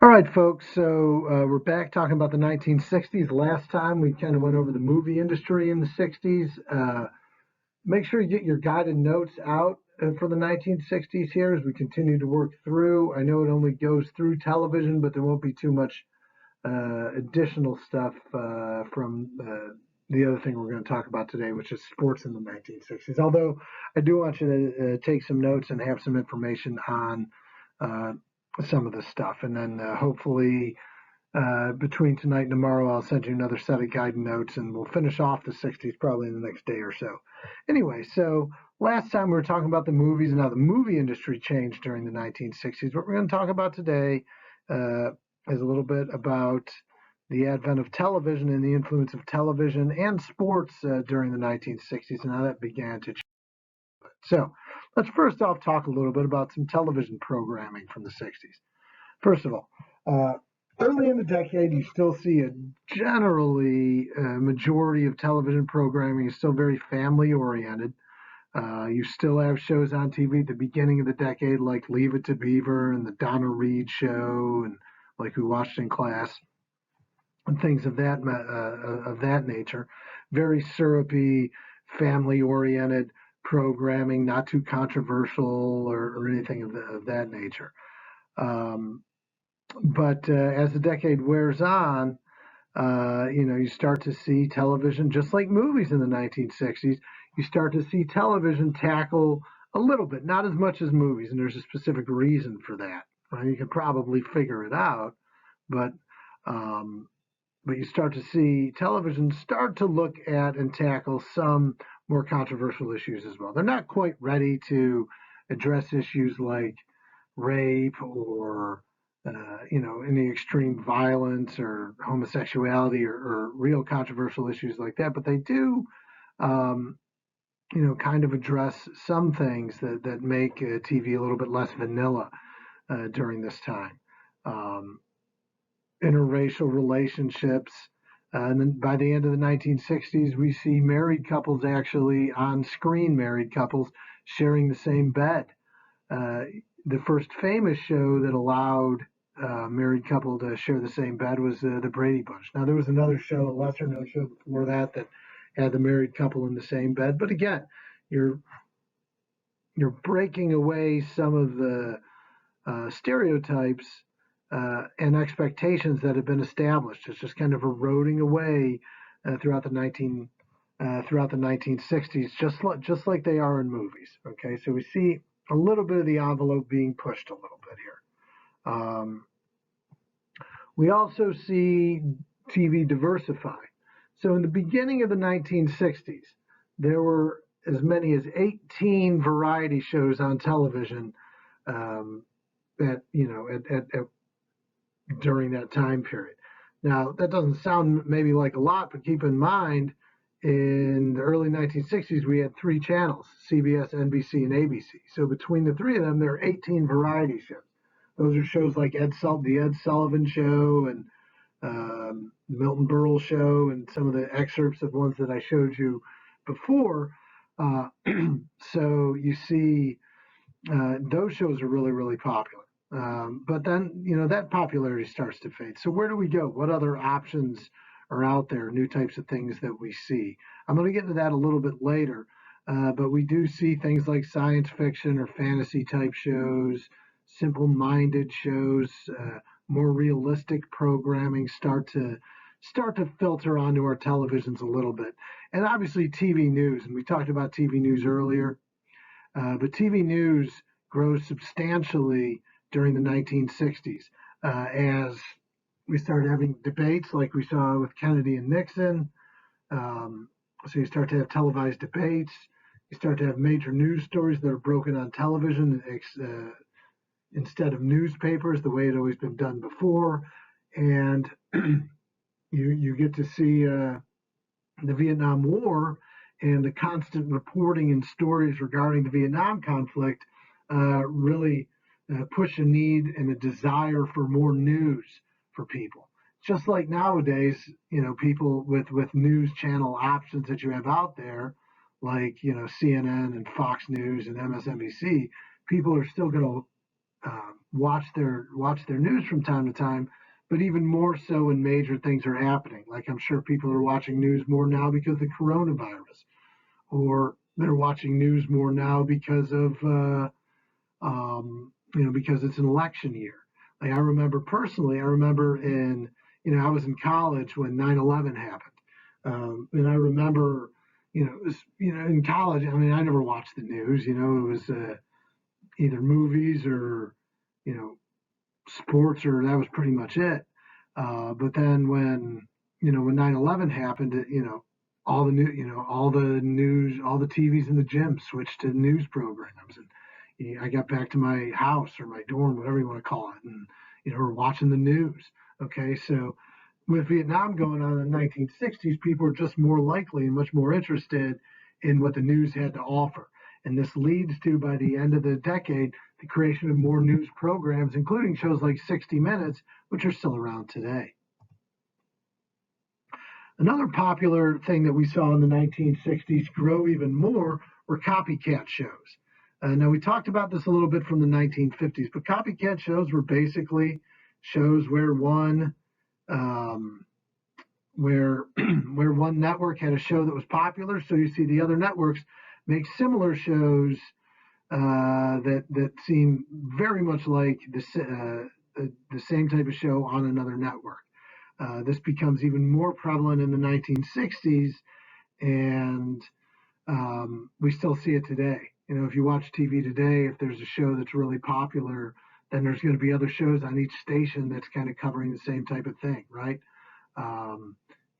All right, folks. So we're back talking about the 1960s. Last time we kind of went over the movie industry in the 60s. Make sure you get your guided notes out for the 1960s here as we continue to work through. I know it only goes through television, but there won't be too much additional stuff from the other thing we're going to talk about today, which is sports in the 1960s. Although I do want you to take some notes and have some information on uh, some of this stuff. And then hopefully between tonight and tomorrow, I'll send you another set of guide notes and we'll finish off the 60s probably in the next day or so. Anyway, so last time we were talking about the movies and how the movie industry changed during the 1960s. What we're going to talk about today is a little bit about the advent of television and the influence of television and sports during the 1960s and how that began to change. So let's first off talk a little bit about some television programming from the 60s. First of all, early in the decade, you still see a generally majority of television programming is still very family oriented. You still have shows on TV at the beginning of the decade like Leave It to Beaver and the Donna Reed Show and like We Watched in Class and things of that nature. Very syrupy, family oriented programming, not too controversial or anything of that nature. Um, but as the decade wears on, you start to see television, just like movies in the 1960s, you start to see television tackle a little bit, not as much as movies, and there's a specific reason for that. Right? You can probably figure it out, but um, but you start to see television start to look at and tackle some more controversial issues as well. They're not quite ready to address issues like rape or any extreme violence or homosexuality or real controversial issues like that, but they do um, kind of address some things that make TV a little bit less vanilla during this time. Um, Interracial relationships. And then by the end of the 1960s, we see married couples actually on screen, married couples sharing the same bed. Uh, the first famous show that allowed a married couple to share the same bed was the Brady Bunch. Now, there was another show, a lesser known show before that, that had the married couple in the same bed. But again, you're you're breaking away some of the stereotypes and expectations that have been established. It's just kind of eroding away throughout the 1960s, just like they are in movies. Okay, so we see a little bit of the envelope being pushed a little bit here. We also see TV diversify. So in the beginning of the 1960s, there were as many as 18 variety shows on television um, during that time period. Now, that doesn't sound maybe like a lot, but keep in mind, in the early 1960s, we had three channels, CBS, NBC, and ABC. So between the three of them, there are 18 variety shows. Those are shows like the Ed Sullivan Show and the Milton Berle Show and some of the excerpts of ones that I showed you before. Uh, so you see those shows are really, really popular. But then, that popularity starts to fade. So where do we go? What other options are out there? New types of things that we see. I'm going to get into that a little bit later. But we do see things like science fiction or fantasy type shows, simple-minded shows, more realistic programming start to filter onto our televisions a little bit. And obviously TV news, and we talked about TV news earlier. But TV news grows substantially during the 1960s as we started having debates like we saw with Kennedy and Nixon. So you start to have televised debates. You start to have major news stories that are broken on television instead of newspapers, the way it always been done before. And you get to see the Vietnam War and the constant reporting and stories regarding the Vietnam conflict really push a need and a desire for more news for people. Just like nowadays, people with news channel options that you have out there, like CNN and Fox News and MSNBC, people are still going to watch their news from time to time, but even more so when major things are happening. Like I'm sure people are watching news more now because of the coronavirus, or they're watching news more now because of because it's an election year. Like I remember personally, I remember I was in college when 9/11 happened, and I remember, in college. I mean, I never watched the news. It was either movies or, you know, sports, or that was pretty much it. But then when 9/11 happened, all the news, all the TVs in the gym switched to news programs, and I got back to my house or my dorm, whatever you want to call it, and we're watching the news. Okay, so with Vietnam going on in the 1960s, people were just more likely and much more interested in what the news had to offer. And this leads to, by the end of the decade, the creation of more news programs, including shows like 60 Minutes, which are still around today. Another popular thing that we saw in the 1960s grow even more were copycat shows. Now, we talked about this a little bit from the 1950s, but copycat shows were basically shows where one where where one network had a show that was popular, so you see the other networks make similar shows that seem very much like the same type of show on another network. This becomes even more prevalent in the 1960s, and we still see it today. If you watch TV today, if there's a show that's really popular, then there's going to be other shows on each station that's kind of covering the same type of thing, right?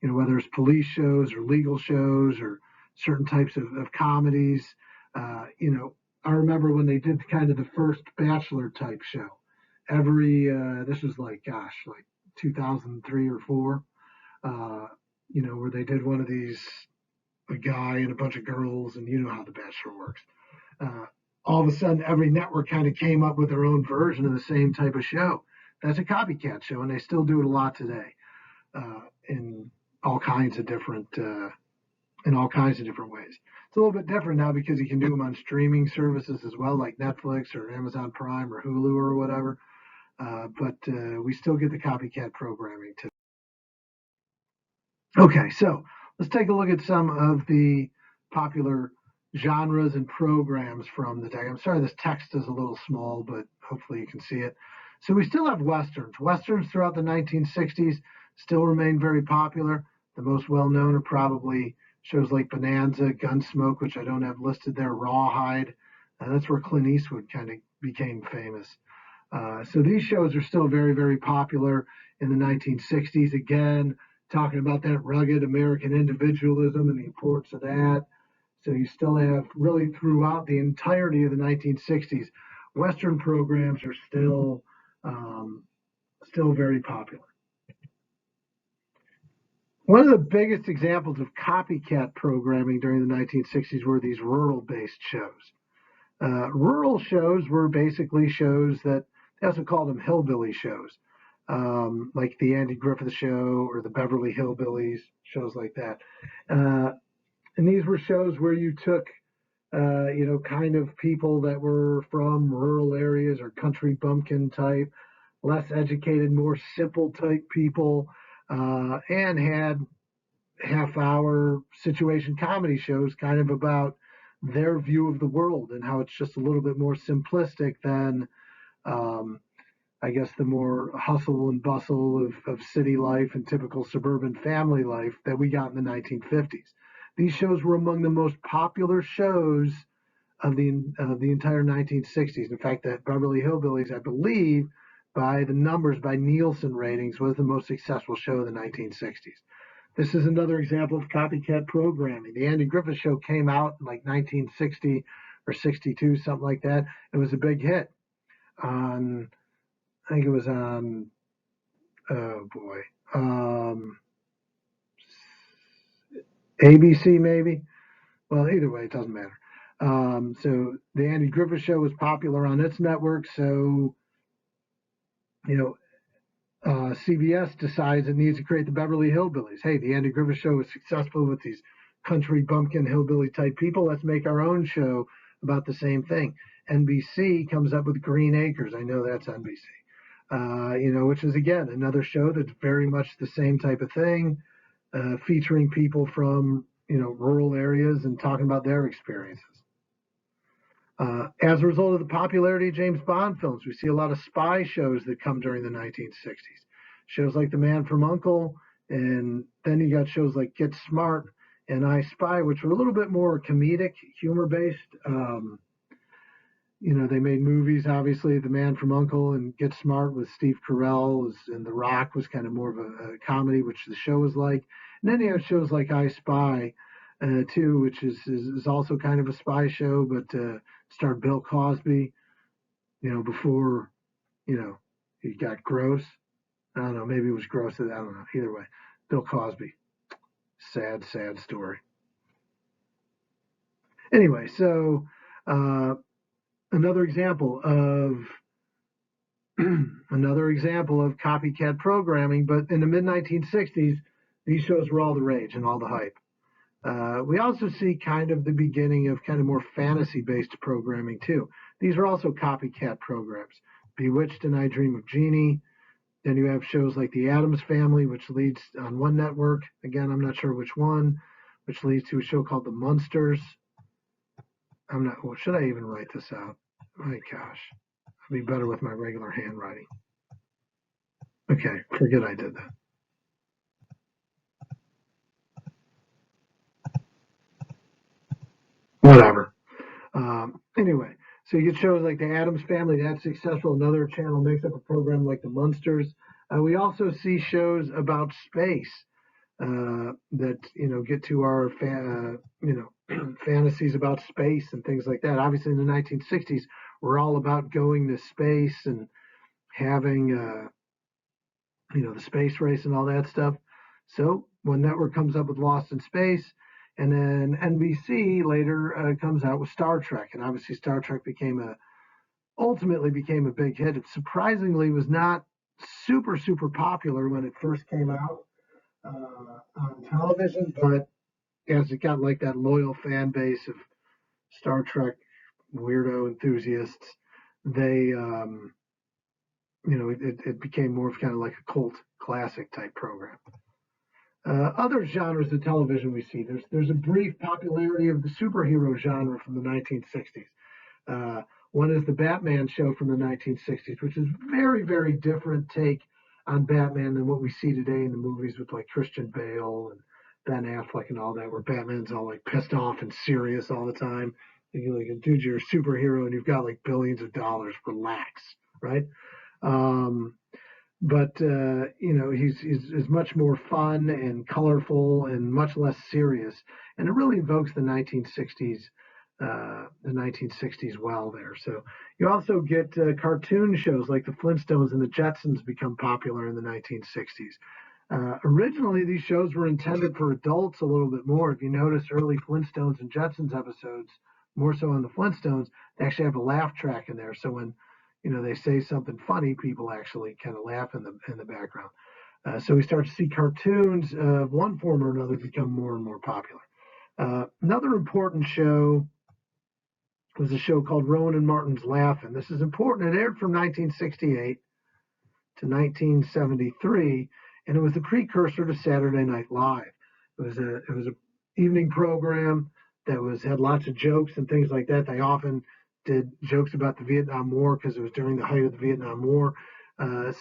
Whether it's police shows or legal shows or certain types of comedies. I remember when they did kind of the first Bachelor type show. This was like 2003 or four, where they did one of these, a guy and a bunch of girls, and you know how the Bachelor works. All of a sudden, every network kind of came up with their own version of the same type of show. That's a copycat show, and they still do it a lot today, in all kinds of different ways. It's a little bit different now because you can do them on streaming services as well, like Netflix or Amazon Prime or Hulu or whatever. But we still get the copycat programming too. Okay, so let's take a look at some of the popular genres and programs from the day. I'm sorry this text is a little small, but hopefully you can see it. So we still have Westerns. Westerns throughout the 1960s still remain very popular. The most well-known are probably shows like Bonanza, Gunsmoke, which I don't have listed there, Rawhide. That's where Clint Eastwood kind of became famous. So these shows are still very, very popular in the 1960s. Again, talking about that rugged American individualism and the importance of that. So you still have, really throughout the entirety of the 1960s, Western programs are still very popular. One of the biggest examples of copycat programming during the 1960s were these rural-based shows. Rural shows were basically shows that, they also called them hillbilly shows, like the Andy Griffith Show or the Beverly Hillbillies, shows like that. And these were shows where you took, kind of people that were from rural areas or country bumpkin type, less educated, more simple type people, and had half-hour situation comedy shows kind of about their view of the world and how it's just a little bit more simplistic than, I guess, the more hustle and bustle of city life and typical suburban family life that we got in the 1950s. These shows were among the most popular shows of the entire 1960s. In fact, that Beverly Hillbillies, I believe, by the numbers, by Nielsen ratings, was the most successful show of the 1960s. This is another example of copycat programming. The Andy Griffith Show came out in like 1960 or 62, something like that. It was a big hit on, I think it was on, ABC maybe. Well, either way, it doesn't matter. So the Andy Griffith Show was popular on its network, so CBS decides it needs to create the Beverly Hillbillies. Hey, the Andy Griffith Show was successful with these country bumpkin hillbilly type people. Let's make our own show about the same thing. NBC comes up with Green Acres. I know that's NBC. Which is again another show that's very much the same type of thing, featuring people from rural areas and talking about their experiences. As a result of the popularity of James Bond films, we see a lot of spy shows that come during the 1960s. Shows like The Man from U.N.C.L.E., and then you got shows like Get Smart and I Spy, which were a little bit more comedic, humor-based. They made movies, obviously, The Man from U.N.C.L.E. and Get Smart with Steve Carell, and The Rock was kind of more of a comedy, which the show was like. And then you have shows like I Spy, too, which is also kind of a spy show, but starred Bill Cosby, before, he got gross. I don't know, maybe it was gross. I don't know. Either way, Bill Cosby. Sad, sad story. Anyway, so another example of copycat programming, but in the mid 1960s, these shows were all the rage and all the hype. We also see kind of the beginning of kind of more fantasy-based programming too. These are also copycat programs. Bewitched and I Dream of Jeannie. Then you have shows like The Addams Family, which leads on one network. Again, I'm not sure which one, which leads to a show called The Munsters. Should I even write this out? My gosh, I'd be better with my regular handwriting. Okay, forget I did that. Whatever. Anyway, so you get shows like The Addams Family, that's successful. Another channel makes up a program like The Munsters. We also see shows about space that get to our fantasies about space and things like that. Obviously, in the 1960s, we're all about going to space and having the space race and all that stuff. So one network comes up with Lost in Space, and then NBC later comes out with Star Trek, and obviously Star Trek ultimately became a big hit. It surprisingly was not super popular when it first came out on television, but as it got like that loyal fan base of Star Trek weirdo enthusiasts, they it became more of kind of like a cult classic type program. Other genres of television we see, there's a brief popularity of the superhero genre from the 1960s. One is the Batman show from the 1960s, which is very, very different take on Batman than what we see today in the movies with like Christian Bale and Ben Affleck and all that, where Batman's all like pissed off and serious all the time. And you're like, dude, you're a superhero and you've got like billions of dollars. Relax, right? But he's much more fun and colorful and much less serious, and it really evokes the 1960s well there. So you also get cartoon shows like the Flintstones and the Jetsons become popular in the 1960s. Originally, these shows were intended for adults a little bit more. If you notice early Flintstones and Jetsons episodes, more so on the Flintstones, they actually have a laugh track in there. So when they say something funny, people actually kind of laugh in the background. So we start to see cartoons of one form or another become more and more popular. Another important show was a show called Rowan and Martin's Laugh-In. This is important. It aired from 1968 to 1973, and it was the precursor to Saturday Night Live. It was a evening program that had lots of jokes and things like that. They often did jokes about the Vietnam War because it was during the height of the Vietnam War.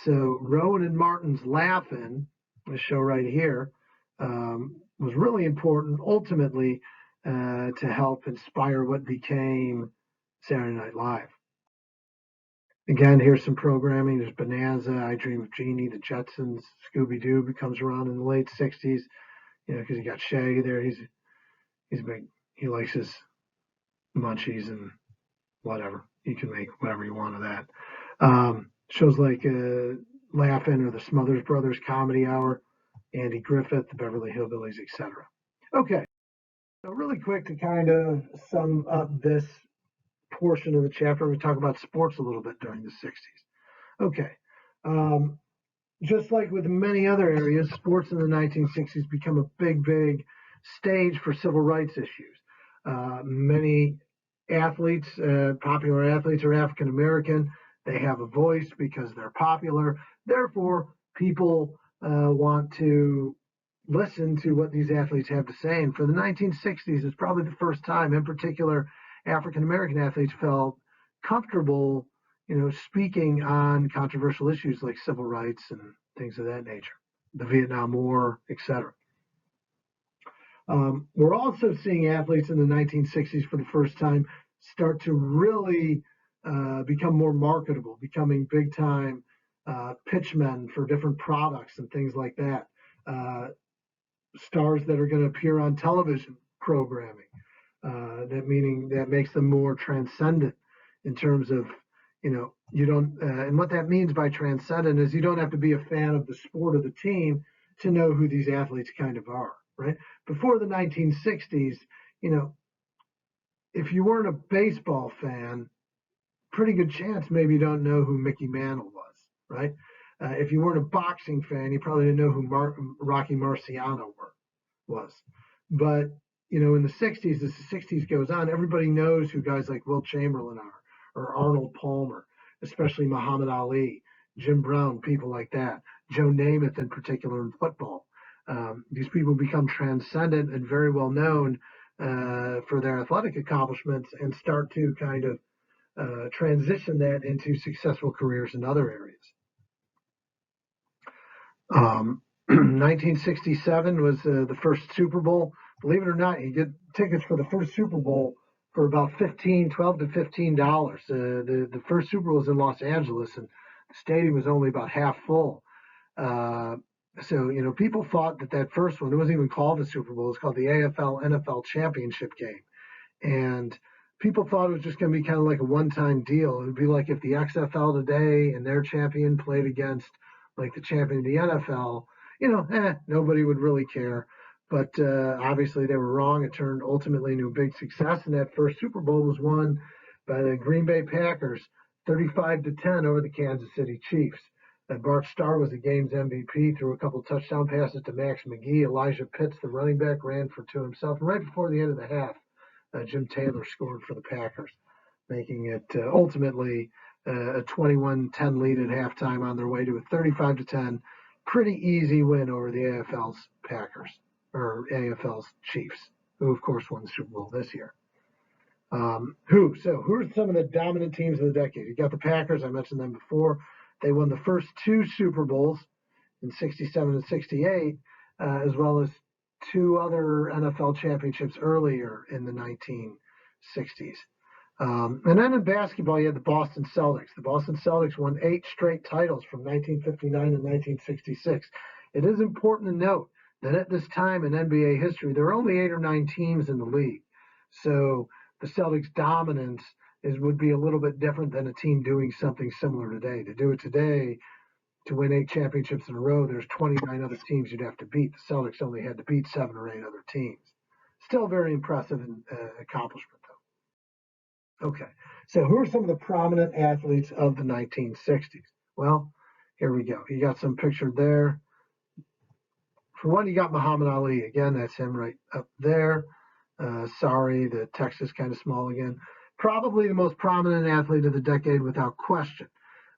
So Rowan and Martin's Laugh-In, the show right here, was really important ultimately to help inspire what became Saturday Night Live. Again, here's some programming. There's Bonanza, I Dream of Jeannie, The Jetsons, Scooby-Doo becomes around in the late 60s, because you got Shaggy there. He's big. He likes his munchies and whatever. You can make whatever you want of that. Shows like Laugh-In or the Smothers Brothers Comedy Hour, Andy Griffith, the Beverly Hillbillies, etc. Okay, so really quick to kind of sum up this portion of the chapter, we talk about sports a little bit during the 60s. Okay, just like with many other areas, sports in the 1960s become a big stage for civil rights issues. Many athletes, popular athletes are African American. They have a voice because they're popular. Therefore, people want to listen to what these athletes have to say. And for the 1960s, it's probably the first time, in particular, African American athletes felt comfortable, speaking on controversial issues like civil rights and things of that nature, the Vietnam War, etc. We're also seeing athletes in the 1960s for the first time start to really become more marketable, becoming big time pitchmen for different products and things like that. Stars that are going to appear on television programming. That makes them more transcendent in terms of, you don't, and what that means by transcendent is you don't have to be a fan of the sport or the team to know who these athletes kind of are, right? Before the 1960s, if you weren't a baseball fan, pretty good chance maybe you don't know who Mickey Mantle was, right? If you weren't a boxing fan, you probably didn't know who Rocky Marciano was. But, in the 60s, as the 60s goes on, everybody knows who guys like Wilt Chamberlain are, or Arnold Palmer, especially Muhammad Ali, Jim Brown, people like that, Joe Namath in particular in football. These people become transcendent and very well known for their athletic accomplishments and start to kind of transition that into successful careers in other areas. 1967 was the first Super Bowl. Believe it or not, you get tickets for the first Super Bowl for about $12 to $15. The first Super Bowl was in Los Angeles, and the stadium was only about half full. So people thought that first one, it wasn't even called the Super Bowl. It was called the AFL NFL Championship game. And people thought it was just going to be kind of like a one-time deal. It would be like if the XFL today and their champion played against like the champion of the NFL, nobody would really care. But obviously they were wrong. It turned ultimately into a big success. And that first Super Bowl was won by the Green Bay Packers, 35-10 over the Kansas City Chiefs. Bart Starr was the game's MVP, threw a couple touchdown passes to Max McGee. Elijah Pitts, the running back, ran for two himself. And right before the end of the half, Jim Taylor scored for the Packers, making it ultimately a 21-10 lead at halftime on their way to a 35-10 pretty easy win over the AFL's Packers, or AFL's Chiefs, who of course won the Super Bowl this year. Who are some of the dominant teams of the decade? You got the Packers, I mentioned them before. They won the first two Super Bowls in 67 and 68, as well as two other NFL championships earlier in the 1960s. And then in basketball, you had the Boston Celtics. The Boston Celtics won 8 straight titles from 1959 to 1966. It is important to note that at this time in NBA history, there were only 8 or 9 teams in the league. So the Celtics' dominance would be a little bit different than a team doing something similar today. To do it today, to win 8 championships in a row, there's 29 other teams you'd have to beat. The Celtics only had to beat 7 or 8 other teams. Still very impressive accomplishment, though. Okay, so who are some of the prominent athletes of the 1960s? Well, here we go. You got some pictured there. For one, you got Muhammad Ali. Again, that's him right up there. Sorry, the text is kind of small again. Probably the most prominent athlete of the decade without question.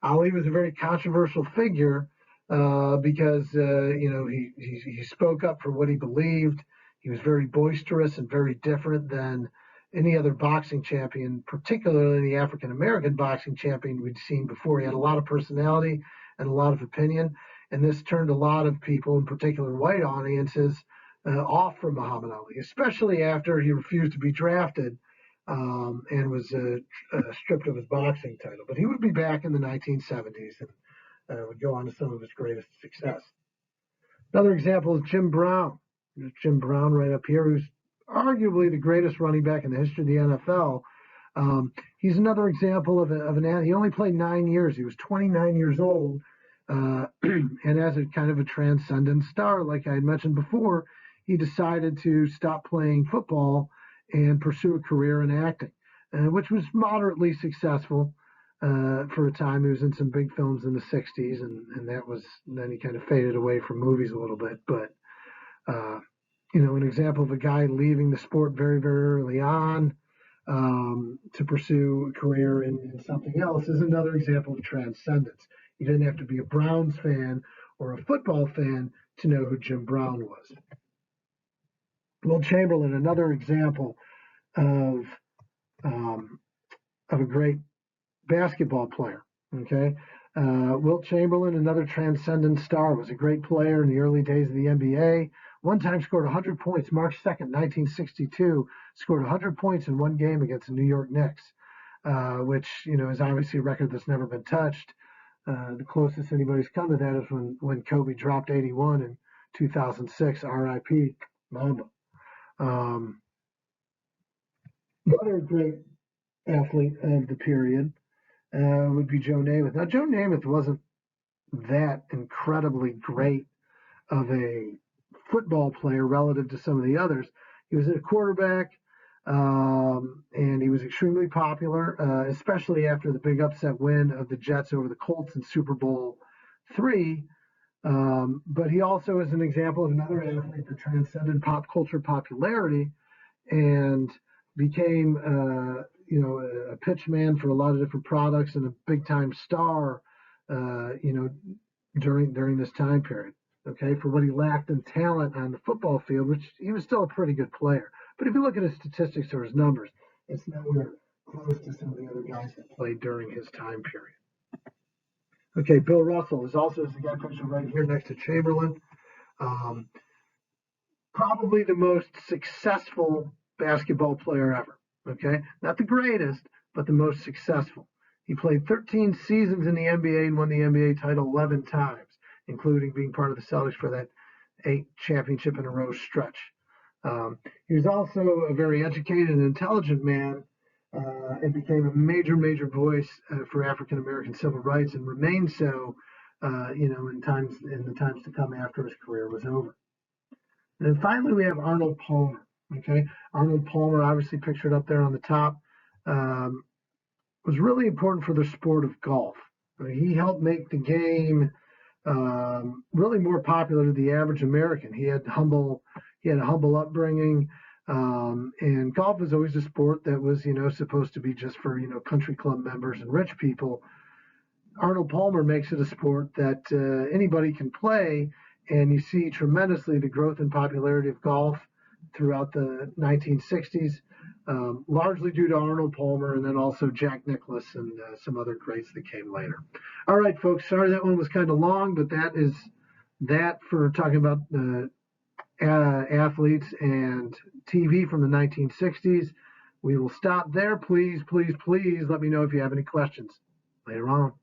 Ali was a very controversial figure because he spoke up for what he believed. He was very boisterous and very different than any other boxing champion, particularly the African American boxing champion we'd seen before. He had a lot of personality and a lot of opinion, and this turned a lot of people, in particular white audiences, off from Muhammad Ali, especially after he refused to be drafted and was stripped of his boxing title. But he would be back in the 1970s and would go on to some of his greatest success. Another example is Jim Brown. There's Jim Brown right up here, who's arguably the greatest running back in the history of the NFL. He's another example of he only played 9 years. He was 29 years old, and as a kind of a transcendent star, like I had mentioned before, he decided to stop playing football and pursue a career in acting, which was moderately successful for a time. He was in some big films in the 60s, and then he kind of faded away from movies a little bit. But, an example of a guy leaving the sport very, very early on, to pursue a career in something else is another example of transcendence. You didn't have to be a Browns fan or a football fan to know who Jim Brown was. Will Chamberlain, another example of a great basketball player. Okay, Wilt Chamberlain, another transcendent star, was a great player in the early days of the NBA. One time scored 100 points, March 2nd, 1962, scored 100 points in one game against the New York Knicks, which, is obviously a record that's never been touched. The closest anybody's come to that is when Kobe dropped 81 in 2006, RIP, Mamba. Another great athlete of the period would be Joe Namath. Now, Joe Namath wasn't that incredibly great of a football player relative to some of the others. He was a quarterback, and he was extremely popular, especially after the big upset win of the Jets over the Colts in Super Bowl III. But he also is an example of another athlete that transcended pop culture popularity and became, a pitch man for a lot of different products and a big time star, during this time period. Okay, for what he lacked in talent on the football field, which he was still a pretty good player. But if you look at his statistics or his numbers, it's nowhere close to some of the other guys that played during his time period. Okay, Bill Russell is also the guy pictured right here next to Chamberlain. Probably the most successful basketball player ever. Okay, not the greatest, but the most successful. He played 13 seasons in the NBA and won the NBA title 11 times, including being part of the Celtics for that 8 championship in a row stretch. He was also a very educated and intelligent man, and became a major voice for African American civil rights, and remained so, in the times to come after his career was over. And then finally, we have Arnold Palmer. Okay, Arnold Palmer, obviously pictured up there on the top, was really important for the sport of golf. He helped make the game really more popular to the average American. He had a humble upbringing, and golf was always a sport that was, supposed to be just for, country club members and rich people. Arnold Palmer makes it a sport that anybody can play, and you see tremendously the growth and popularity of golf throughout the 1960s, largely due to Arnold Palmer, and then also Jack Nicklaus and some other greats that came later. All right, folks, sorry that one was kind of long, but that is that for talking about athletes and TV from the 1960s. We will stop there. Please let me know if you have any questions later on.